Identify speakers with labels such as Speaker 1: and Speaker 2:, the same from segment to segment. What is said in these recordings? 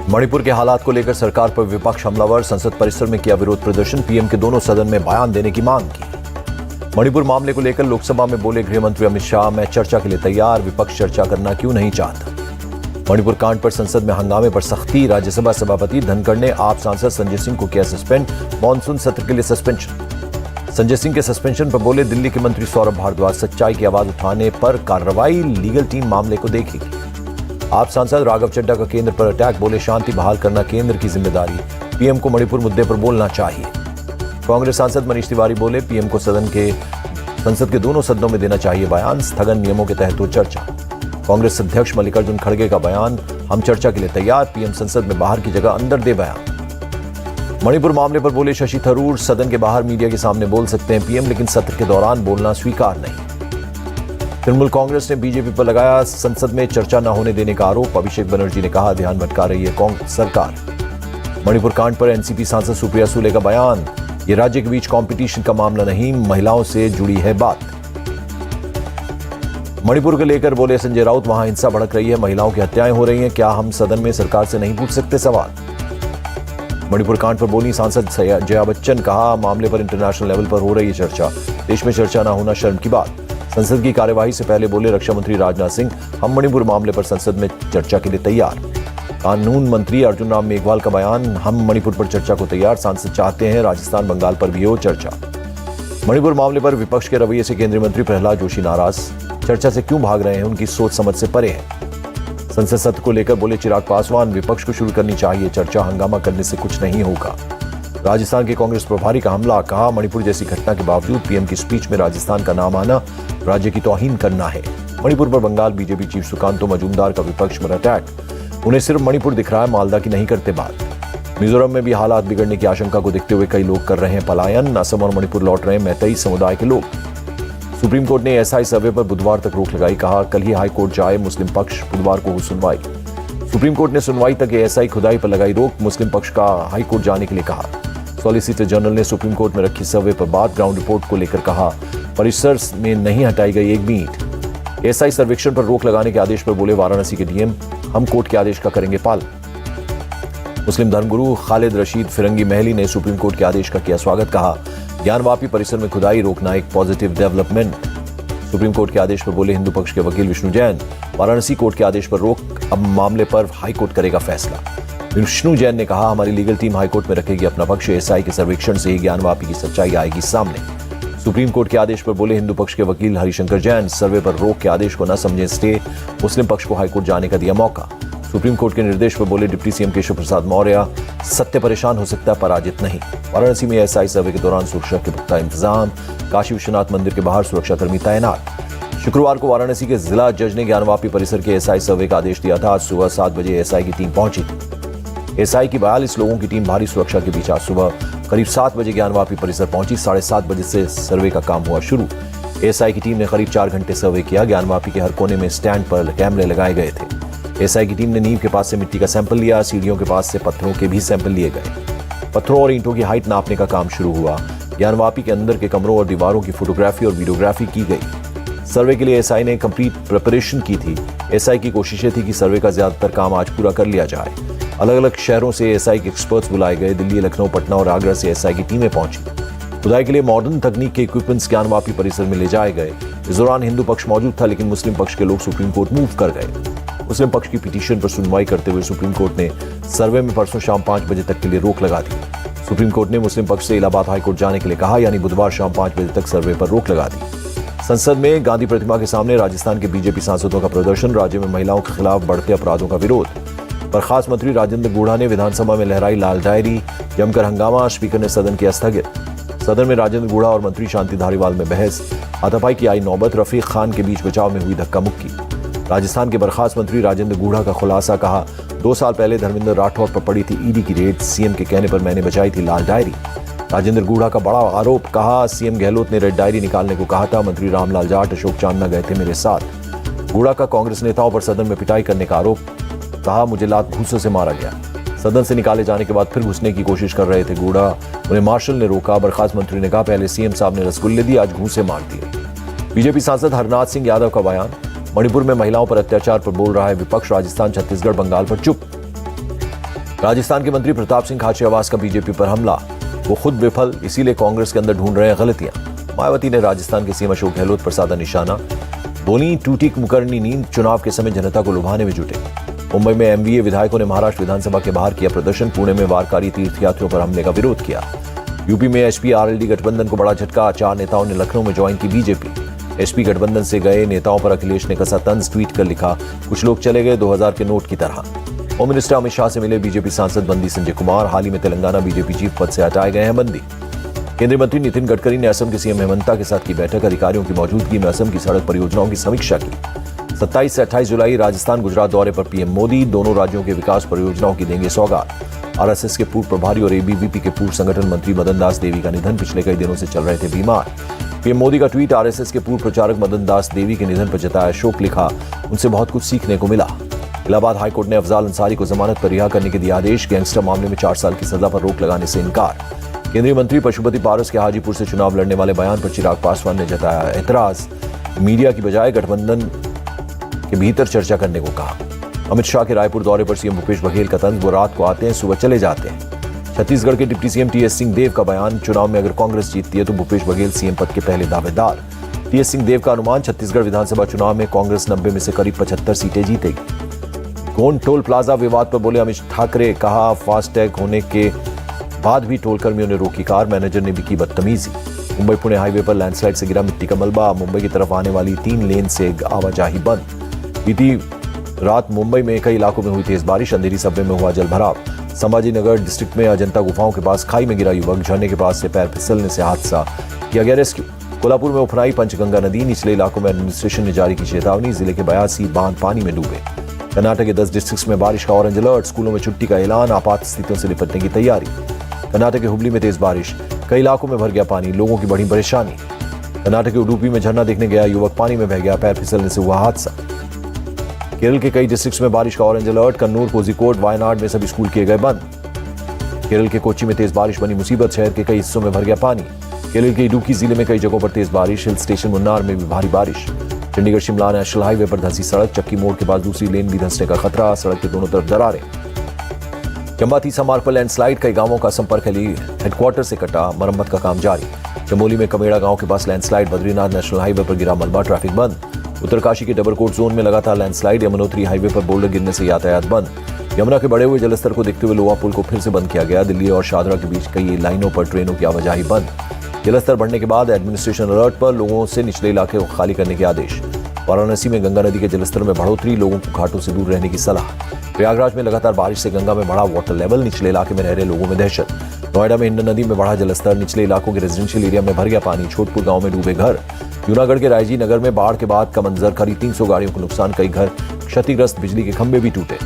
Speaker 1: मणिपुर के हालात को लेकर सरकार पर विपक्ष हमलावर, संसद परिसर में किया विरोध प्रदर्शन, पीएम के दोनों सदन में बयान देने की मांग की। मणिपुर मामले को लेकर लोकसभा में बोले गृह मंत्री अमित शाह, मैं चर्चा के लिए तैयार, विपक्ष चर्चा करना क्यों नहीं चाहता। मणिपुर कांड पर संसद में हंगामे पर सख्ती, राज्यसभा सभापति धनखड़ ने आप सांसद संजय सिंह को किया सस्पेंड, मॉनसून सत्र के लिए सस्पेंशन। संजय सिंह के सस्पेंशन पर बोले दिल्ली के मंत्री सौरभ भारद्वाज, सच्चाई की आवाज उठाने पर कार्रवाई, लीगल टीम मामले को देखेगी। आप सांसद राघव चड्ढा का केंद्र पर अटैक, बोले शांति बहाल करना केंद्र की जिम्मेदारी, पीएम को मणिपुर मुद्दे पर बोलना चाहिए। कांग्रेस सांसद मनीष तिवारी बोले पीएम को संसद के दोनों सदनों में देना चाहिए बयान, स्थगन नियमों के तहत हो चर्चा। कांग्रेस अध्यक्ष मल्लिकार्जुन खड़गे का बयान, हम चर्चा के लिए तैयार, पीएम संसद में बाहर की जगह अंदर दे बयान। मणिपुर मामले पर बोले शशि थरूर, सदन के बाहर मीडिया के सामने बोल सकते हैं पीएम, लेकिन सत्र के दौरान बोलना स्वीकार नहीं। तृणमूल कांग्रेस ने बीजेपी पर लगाया संसद में चर्चा न होने देने का आरोप, अभिषेक बनर्जी ने कहा ध्यान भटका रही है कांग्रेस सरकार। मणिपुर कांड पर एनसीपी सांसद सुप्रिया सुले का बयान, ये राज्य के बीच कंपटीशन का मामला नहीं, महिलाओं से जुड़ी है बात। मणिपुर को लेकर बोले संजय राउत, वहां हिंसा भड़क रही है, महिलाओं की हत्याएं हो रही हैं, क्या हम सदन में सरकार से नहीं पूछ सकते सवाल। मणिपुर कांड पर बोली सांसद जया बच्चन, कहा मामले पर इंटरनेशनल लेवल पर हो रही है चर्चा, देश में चर्चा न होना शर्म की बात। संसद की कार्यवाही से पहले बोले रक्षा मंत्री राजनाथ सिंह, हम मणिपुर मामले पर संसद में चर्चा के लिए तैयार। कानून मंत्री अर्जुन राम मेघवाल का बयान, हम मणिपुर पर चर्चा को तैयार, सांसद चाहते हैं राजस्थान बंगाल पर भी हो चर्चा। मणिपुर मामले पर विपक्ष के रवैये से केंद्रीय मंत्री प्रहलाद जोशी नाराज, चर्चा से क्यों भाग रहे हैं, उनकी सोच समझ से परे है। संसद सत्र को लेकर बोले चिराग पासवान, विपक्ष को शुरू करनी चाहिए चर्चा, हंगामा करने से कुछ नहीं होगा। राजस्थान के कांग्रेस प्रभारी का हमला, कहा मणिपुर जैसी घटना के बावजूद पीएम की स्पीच में राजस्थान का नाम आना राज्य की तौहीन करना है। मणिपुर पर बंगाल बीजेपी चीफ सुकांतो मजूमदार का विपक्ष पर अटैक, उन्हें सिर्फ मणिपुर दिख रहा है, मालदा की नहीं करते बात। मिजोरम में भी हालात बिगड़ने की आशंका को देखते हुए कई लोग कर रहे हैं पलायन, असम और मणिपुर लौट रहे हैं मैतेई समुदाय के लोग। सुप्रीम कोर्ट ने एसआई सर्वे पर बुधवार तक रोक लगाई, कहा कल ही हाई कोर्ट जाए मुस्लिम पक्ष, बुधवार को हो सुनवाई। सुप्रीम कोर्ट ने सुनवाई तक एएसआई खुदाई पर लगाई रोक, मुस्लिम पक्ष का हाई कोर्ट जाने के लिए कहा। सॉलिसिटर जनरल ने सुप्रीम कोर्ट में रखी सर्वे पर बात, ग्राउंड रिपोर्ट को लेकर कहा परिसर में नहीं हटाई गई एक भी ईंट। एएसआई सर्वेक्षण पर रोक लगाने के आदेश पर बोले वाराणसी के डीएम, हम कोर्ट के आदेश का करेंगे पालन। मुस्लिम धर्मगुरु खालिद रशीद फिरंगी महली ने सुप्रीम कोर्ट के आदेश का किया स्वागत, कहा ज्ञानवापी परिसर में खुदाई रोकना एक पॉजिटिव डेवलपमेंट। सुप्रीम कोर्ट के आदेश पर बोले हिंदू पक्ष के वकील विष्णु जैन, वाराणसी कोर्ट के आदेश पर रोक, अब मामले पर हाईकोर्ट करेगा फैसला। विष्णु जैन ने कहा हमारी लीगल टीम हाईकोर्ट में रखेगी अपना पक्ष, एएसआई के सर्वेक्षण से ही ज्ञानवापी की सच्चाई आएगी सामने। सुप्रीम कोर्ट के आदेश पर बोले हिंदू पक्ष के वकील हरिशंकर जैन, सर्वे पर रोक के आदेश को न समझे स्टे, मुस्लिम पक्ष को हाईकोर्ट जाने का दिया मौका। सुप्रीम कोर्ट के निर्देश पर बोले डिप्टी सीएम केशव प्रसाद मौर्य, सत्य परेशान हो सकता है पराजित नहीं। वाराणसी में एएसआई सर्वे के दौरान सुरक्षा के पुख्ता इंतजाम, काशी विश्वनाथ मंदिर के बाहर सुरक्षाकर्मी तैनात। शुक्रवार को वाराणसी के जिला जज ने ज्ञानवापी परिसर के एएसआई सर्वे का आदेश दिया था। आज सुबह 7 बजे एएसआई की टीम पहुंची थी। एएसआई की 42 लोगों की टीम भारी सुरक्षा के बीच आज सुबह करीब 7 बजे ज्ञानवापी परिसर पहुंची। 7:30 बजे से सर्वे का काम हुआ शुरू। एएसआई की टीम ने करीब 4 घंटे सर्वे किया। ज्ञानवापी के हर कोने में स्टैंड पर कैमरे लगाए गए थे। एएसआई की टीम ने नींव के पास से मिट्टी का सैंपल लिया, सीढ़ियों के पास से पत्थरों के भी सैंपल लिए गए। पत्थरों और ईंटों की हाइट नापने का काम शुरू हुआ। ज्ञानवापी के अंदर के कमरों और दीवारों की फोटोग्राफी और वीडियोग्राफी की गई। सर्वे के लिए एएसआई ने कंप्लीट प्रिपरेशन की थी। एएसआई की कोशिशें थी कि सर्वे का ज्यादातर काम आज पूरा कर लिया जाए। अलग अलग शहरों से एएसआई के एक्सपर्ट्स बुलाए गए। दिल्ली, लखनऊ, पटना और आगरा से एएसआई की टीमें पहुंची। खुदाई के लिए मॉडर्न तकनीक के इक्विपमेंट्स ज्ञानवापी परिसर में ले जाए गए। इस दौरान हिंदू पक्ष मौजूद था, लेकिन मुस्लिम पक्ष के लोग सुप्रीम कोर्ट मूव कर गए। मुस्लिम पक्ष की पिटीशन पर सुनवाई करते हुए सुप्रीम कोर्ट ने सर्वे में परसों शाम 5 बजे तक के लिए रोक लगा दी। सुप्रीम कोर्ट ने मुस्लिम पक्ष से इलाहाबाद हाईकोर्ट जाने के लिए कहा, यानी बुधवार शाम 5 बजे तक सर्वे पर रोक लगा दी। संसद में गांधी प्रतिमा के सामने राजस्थान के बीजेपी सांसदों का प्रदर्शन, राज्य में महिलाओं के खिलाफ बढ़ते अपराधों का विरोध। बर्खास्त मंत्री राजेंद्र गुढ़ा ने विधानसभा में लहराई लाल डायरी, जमकर हंगामा, स्पीकर ने सदन किया स्थगित। सदन में राजेंद्र गुढ़ा और मंत्री शांति धारीवाल में बहस, हाथापाई की आई नौबत, रफीक खान के बीच बचाव में हुई धक्का मुक्की। राजस्थान के बर्खास्त मंत्री राजेंद्र गुढ़ा का खुलासा, कहा 2 साल पहले धर्मेंद्र राठौर पर पड़ी थी ईडी की रेड, सीएम के कहने पर मैंने बचाई थी लाल डायरी। राजेंद्र गुढ़ा का बड़ा आरोप, कहा सीएम गहलोत ने रेड डायरी निकालने को कहा था, मंत्री रामलाल जाट, अशोक चांदना गए थे मेरे साथ। गुढ़ा का कांग्रेस नेताओं पर सदन में पिटाई करने का आरोप, कहा मुझे लात घूंसे से मारा गया। सदन से निकाले जाने के बाद फिर घुसने की कोशिश कर रहे थे गुढ़ा, उन्हें मार्शल ने रोका। बर्खास्त मंत्री ने कहा पहले सीएम साहब ने रसगुल्ले दिए, आज घूंसे मार दिए। बीजेपी सांसद हरनाथ सिंह यादव का बयान, मणिपुर में महिलाओं पर अत्याचार पर बोल रहा है विपक्ष, राजस्थान, छत्तीसगढ़, बंगाल पर चुप। राजस्थान के मंत्री प्रताप सिंह खाचरियावास का बीजेपी पर हमला, वो खुद विफल, इसीलिए कांग्रेस के अंदर ढूंढ रहे हैं गलतियां। मायावती ने राजस्थान के सीएम अशोक गहलोत पर साधा निशाना, बोली टूटी कुंभकर्णी नींद, चुनाव के समय जनता को लुभाने में जुटे। मुंबई में एमवीए विधायकों ने महाराष्ट्र विधानसभा के बाहर किया प्रदर्शन, पुणे में वारकारी तीर्थयात्रियों पर हमले का विरोध किया। यूपी में एसपी आरएलडी गठबंधन को बड़ा झटका, 4 नेताओं ने लखनऊ में ज्वाइन की बीजेपी। एसपी गठबंधन से गए नेताओं पर अखिलेश ने कसा तंज, ट्वीट कर लिखा, कुछ लोग चले गए 2000 के नोट की तरह। होम मिनिस्टर अमित शाह से मिले बीजेपी सांसद बंदी संजय कुमार, हाल ही में तेलंगाना बीजेपी चीफ पद से हटाए गए हैं बंदी। केंद्रीय मंत्री नितिन गडकरी ने असम के सीएम हेमंता के साथ की बैठक, अधिकारियों की मौजूदगी में असम की सड़क परियोजनाओं की समीक्षा की। 27 से 28 जुलाई राजस्थान गुजरात दौरे पर पीएम मोदी, दोनों राज्यों के विकास परियोजनाओं की देंगे सौगात। आरएसएस के पूर्व प्रभारी और एबीवीपी के पूर्व संगठन मंत्री मदन दास देवी का निधन, पिछले कई दिनों से चल रहे थे बीमार। पीएम मोदी का ट्वीट, आरएसएस के पूर्व प्रचारक मदन दास देवी के निधन पर जताया शोक, लिखा, उनसे बहुत कुछ सीखने को मिला। इलाहाबाद हाईकोर्ट ने अफजाल अंसारी को जमानत पर रिहा करने के दिए आदेश, गैंगस्टर मामले में 4 साल की सजा पर रोक लगाने से इनकार। केंद्रीय मंत्री पशुपति पारस के हाजीपुर से चुनाव लड़ने वाले बयान पर चिराग पासवान ने जताया ऐतराज, मीडिया की बजाय गठबंधन के भीतर चर्चा करने को कहा। अमित शाह के रायपुर दौरे पर सीएम भूपेश बघेल का तंज, वो रात को आते हैं सुबह चले जाते हैं। छत्तीसगढ़ के डिप्टी सीएम टीएस सिंहदेव का बयान, चुनाव में अगर कांग्रेस जीतती है तो भूपेश बघेल सीएम पद के पहले दावेदार। टीएस सिंहदेव का अनुमान, छत्तीसगढ़ विधानसभा चुनाव में कांग्रेस 90 में से करीब 75 सीटें जीतेगी। गोंड टोल प्लाजा विवाद पर बोले अमित ठाकरे, कहा फास्टैग होने के बाद भी टोल कर्मियों ने रोकी कार, मैनेजर ने भी की बदतमीजी। मुंबई पुणे हाईवे पर लैंडस्लाइड से गिरा मिट्टी का मलबा, मुंबई की तरफ आने वाली 3 लेन से आवाजाही बंद। बीती रात मुंबई में कई इलाकों में हुई तेज बारिश, अंधेरी सबवे में हुआ जलभराव। संभाजी नगर डिस्ट्रिक्ट में अजंता गुफाओं के पास खाई में गिरा युवक, झरने के पास से पैर फिसलने से हादसा, किया गया रेस्क्यू। कोल्हापुर में उफनाई पंचगंगा नदी, निचले इलाकों में एडमिनिस्ट्रेशन ने जारी की चेतावनी, जिले के 82 बांध पानी में डूबे। कर्नाटक के 10 डिस्ट्रिक्ट्स में बारिश का ऑरेंज अलर्ट, स्कूलों में छुट्टी का ऐलान, आपात स्थितियों से निपटने की तैयारी। कर्नाटक के हुबली में तेज बारिश, कई इलाकों में भर गया पानी, लोगों की बड़ी परेशानी। कर्नाटक के उडुपी में झरना देखने गया युवक पानी में बह गया, पैर फिसलने से हुआ हादसा। केरल के कई डिस्ट्रिक्ट्स में बारिश का ऑरेंज अलर्ट, कन्नूर, कोझिकोड, वायनाड में सभी स्कूल किए गए बंद। केरल के कोच्चि में तेज बारिश बनी मुसीबत, शहर के कई हिस्सों में भर गया पानी। केरल के इडुक्की जिले में कई जगहों पर तेज बारिश, हिल स्टेशन मुन्नार में भी भारी बारिश। चंडीगढ़ शिमला नेशनल हाईवे पर धंसी सड़क, चक्की मोड़ के पास दूसरी लेन भी धंसने का खतरा, सड़क के दोनों तरफ दरारें। चंबा तीसा मार्ग पर लैंडस्लाइड, कई गांवों का संपर्क हेडक्वार्टर से कटा, मरम्मत का काम जारी। चमोली में कमेड़ा गांव के पास लैंडस्लाइड, बद्रीनाथ नेशनल हाईवे पर गिरा मलबा, ट्रैफिक बंद। उत्तरकाशी के डबरकोट जोन में लगातार लैंडस्लाइड, यमुनोत्री हाईवे पर बोल्डर गिरने से यातायात बंद। यमुना के बढ़े हुए जलस्तर को देखते हुए लोहा पुल को फिर से बंद किया गया, दिल्ली और शादरा के बीच कई लाइनों पर ट्रेनों की आवाजाही बंद। जलस्तर बढ़ने के बाद एडमिनिस्ट्रेशन अलर्ट पर, लोगों से निचले इलाके को खाली करने के आदेश। वाराणसी में गंगा नदी के जलस्तर में बढ़ोतरी, लोगों को घाटों से दूर रहने की सलाह। प्रयागराज में लगातार बारिश से गंगा में बढ़ा वाटर लेवल, निचले इलाके में रह रहे लोगों में दहशत। नोएडा में हिंडन नदी में बढ़ा जलस्तर, निचले इलाकों के रेजिडेंशियल एरिया में भर गया पानी, छोटपुर गांव में डूबे घर। जूनागढ़ के रायजी नगर में बाढ़ के बाद का मंजर, करीब 300 गाड़ियों को नुकसान, कई घर क्षतिग्रस्त, बिजली के खंभे भी टूटे।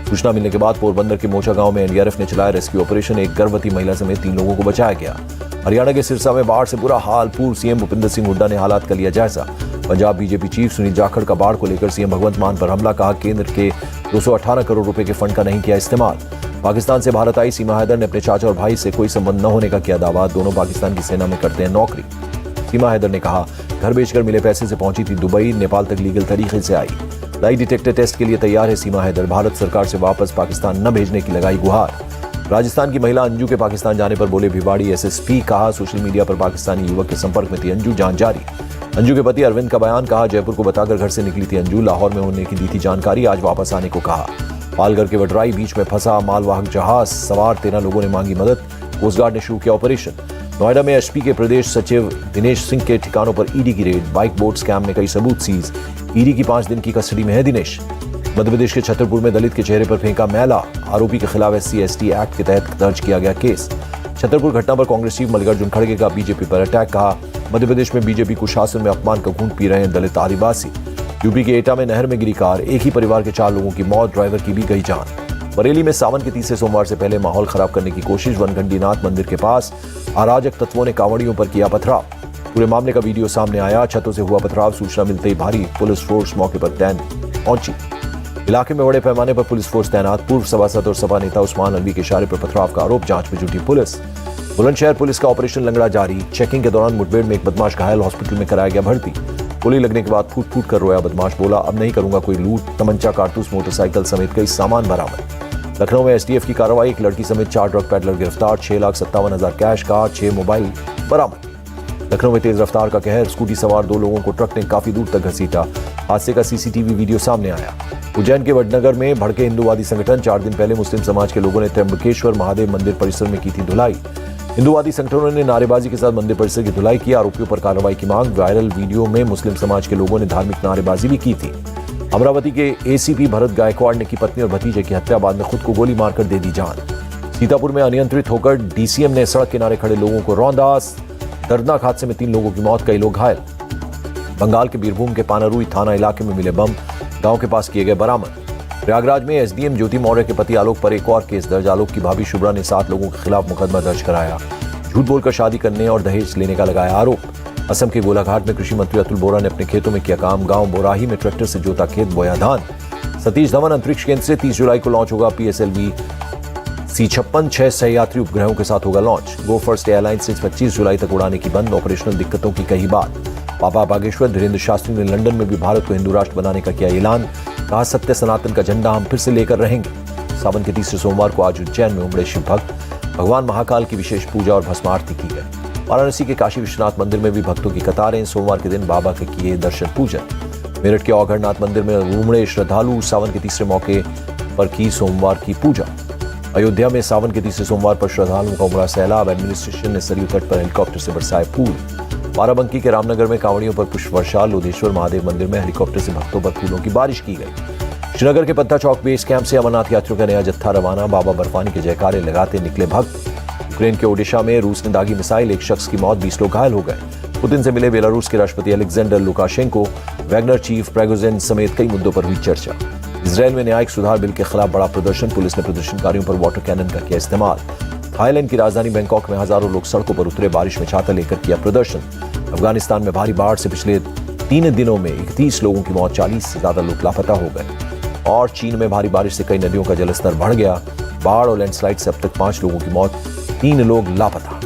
Speaker 1: सूचना मिलने के बाद पोरबंदर के मोचा गांव में एनडीआरएफ ने चलाया रेस्क्यू ऑपरेशन, एक गर्भवती महिला समेत 3 लोगों को बचाया गया। हरियाणा के सिरसा में बाढ़ से बुरा हाल, पूर्व सीएम भूपिंदर सिंह हुड्डा ने हालात का लिया जायजा। पंजाब बीजेपी चीफ सुनील जाखड़ का बाढ़ को लेकर सीएम भगवंत मान पर हमला, कहा केंद्र के 218 करोड़ रुपए के फंड का नहीं किया इस्तेमाल। पाकिस्तान से भारत आई सीमा हैदर ने अपने चाचा और भाई से कोई संबंध न होने का किया दावा, दोनों पाकिस्तान की सेना में करते हैं नौकरी। सीमा हैदर ने कहा घर बेचकर मिले पैसे से पहुंची थी दुबई, नेपाल तक लीगल तरीके से आई। लाई डिटेक्टर टेस्ट के लिए तैयार है सीमा हैदर, भारत सरकार से वापस पाकिस्तान न भेजने की लगाई गुहार। राजस्थान की महिला अंजू के पाकिस्तान जाने पर बोले भिवाड़ी एसएसपी, कहा सोशल मीडिया पर पाकिस्तानी युवक के संपर्क में थी अंजू, जांच जारी। अंजू के पति अरविंद का बयान, कहा जयपुर को बताकर घर से निकली थी अंजू, लाहौर में होने की दी थी जानकारी, आज वापस आने को कहा। पालघर के वडराई बीच में फंसा मालवाहक जहाज, सवार 13 लोगों ने मांगी मदद, कोस्ट गार्ड ने शुरू किया ऑपरेशन। नोएडा में एसपी के प्रदेश सचिव दिनेश सिंह के ठिकानों पर ईडी की रेड, बाइक बोट स्कैम में कई सबूत सीज, ईडी की 5 दिन की कस्टडी में है दिनेश। मध्य प्रदेश के छतरपुर में दलित के चेहरे पर फेंका मैला, आरोपी के खिलाफ SC/ST एक्ट के तहत दर्ज किया गया केस। छतरपुर घटना पर कांग्रेस चीफ मल्लिकार्जुन खड़गे का बीजेपी पर अटैक, कहा मध्य प्रदेश में बीजेपी कुशासन में अपमान का घूंट पी रहे हैं दलित आदिवासी। यूपी के एटा में नहर में गिरी कार, एक ही परिवार के 4 लोगों की मौत, ड्राइवर की भी गई जान। बरेली में सावन के तीसरे सोमवार से पहले माहौल खराब करने की कोशिश, वनखंडीनाथ मंदिर के पास अराजक तत्वों ने कांवड़ियों पर किया पथराव। पूरे मामले का वीडियो सामने आया, छतों से हुआ पथराव, सूचना मिलते ही भारी पुलिस फोर्स मौके पर पहुंची। इलाके में बड़े पैमाने पर पुलिस फोर्स तैनात, पूर्व सभासद और सपा नेता उस्मान अलवी के इशारे पर पथराव का आरोप, जांच में जुटी पुलिस। बुलंदशहर पुलिस का ऑपरेशन लंगड़ा जारी, चेकिंग के दौरान मुठभेड़ में एक बदमाश घायल, हॉस्पिटल में कराया गया भर्ती। गोली लगने के बाद फूट फूट कर रोया बदमाश, बोला अब नहीं करूंगा कोई लूट, तमंचा, कारतूस, मोटरसाइकिल समेत कई सामान बरामद। लखनऊ में एसटीएफ की कार्रवाई, एक लड़की समेत 4 ड्रग पेडलर गिरफ्तार, 6,57,000 कैश, कार, 6 मोबाइल बरामद। लखनऊ में तेज रफ्तार का कहर, स्कूटी सवार 2 लोगों को ट्रक ने काफी दूर तक घसीटा, हादसे का सीसीटीवी वीडियो सामने आया। उज्जैन के वडनगर में भड़के हिंदूवादी संगठन, 4 दिन पहले मुस्लिम समाज के लोगों ने त्र्यंबकेश्वर महादेव मंदिर परिसर में की थी धुलाई। हिंदूवादी संगठनों ने नारेबाजी के साथ मंदिर परिसर की धुलाई की, आरोपियों पर कार्रवाई की मांग। वायरल वीडियो में मुस्लिम समाज के लोगों ने धार्मिक नारेबाजी भी की थी। अमरावती के एसीपी भरत गायकवाड़ ने की पत्नी और भतीजे की हत्या, बाद में खुद को गोली मारकर दे दी जान। सीतापुर में अनियंत्रित होकर डीसीएम ने सड़क किनारे खड़े लोगों को रौंदा, दर्दनाक हादसे में 3 लोगों की मौत, कई लोग घायल। बंगाल के बीरभूम के पानारुई थाना इलाके में मिले बम, गांव के पास किए गए बरामद। प्रयागराज में एसडीएम ज्योति मौर्य के पति आलोक पर एक और केस दर्ज, आलोक की भाभी शुभ्रा ने 7 लोगों के खिलाफ मुकदमा दर्ज कराया, झूठ बोलकर शादी करने और दहेज लेने का लगाया आरोप। असम के गोलाघाट में कृषि मंत्री अतुल बोरा ने अपने खेतों में किया काम, गांव बोराही में ट्रैक्टर से जोता खेत, बोया धान। सतीश धवन अंतरिक्ष केंद्र से 30 जुलाई को लॉन्च होगा पीएसएलवी C56, 6 सहयात्री उपग्रहों के साथ होगा लॉन्च। गो फर्स्ट एयरलाइंस से 25 जुलाई तक उड़ाने की बंद, ऑपरेशनल दिक्कतों की कही बात। पापा बागेश्वर धीरेन्द्र शास्त्री ने लंदन में भी भारत को हिंदू राष्ट्र बनाने का किया ऐलान, कहा सत्य सनातन का झंडा हम फिर से लेकर रहेंगे। सावन के तीसरे सोमवार को आज उज्जैन में उमड़े शिव भक्त, भगवान महाकाल की विशेष पूजा और भस्म आरती की गई। वाराणसी के काशी विश्वनाथ मंदिर में भी भक्तों की कतारें, सोमवार के दिन बाबा के किए दर्शन पूजन। मेरठ के औघड़नाथ मंदिर में उमड़े श्रद्धालु, सावन के तीसरे मौके पर की सोमवार की पूजा। अयोध्या में सावन के तीसरे सोमवार पर श्रद्धालुओं का उमड़ा सैलाब, एडमिनिस्ट्रेशन ने सरयू तट पर हेलीकॉप्टर से बरसाए फूल। बाराबंकी के रामनगर में कांवड़ियों पर पुष्प वर्षा, लोधेश्वर महादेव मंदिर में हेलीकॉप्टर से भक्तों पर फूलों की बारिश की गई। श्रीनगर के पत्ता चौक बेस कैंप से अमरनाथ यात्रियों का नया जत्था रवाना, बाबा बर्फानी के जयकारे लगाते निकले भक्त। यूक्रेन के ओडिशा में रूस ने दागी मिसाइल, एक शख्स की मौत, 20 लोग घायल हो गए। पुतिन से मिले बेलारूस के राष्ट्रपति Alexander Lukashenko, Wagner chief Prigozhin समेत कई मुद्दों पर हुई चर्चा। इजरायल में न्यायिक सुधार बिल के खिलाफ बड़ा प्रदर्शन, पुलिस ने प्रदर्शनकारियों पर वाटर कैनन का किया इस्तेमाल। थाईलैंड की राजधानी बैंकॉक में हजारों लोग सड़कों पर उतरे, बारिश में छाता लेकर किया प्रदर्शन। अफगानिस्तान में भारी बाढ़ से पिछले 3 दिनों में 31 लोगों की मौत, 40 से ज्यादा लोग लापता हो गए। और चीन में भारी बारिश से कई नदियों का जलस्तर बढ़ गया, बाढ़ और लैंडस्लाइड से अब तक 5 लोगों की मौत, 3 लोग लापता।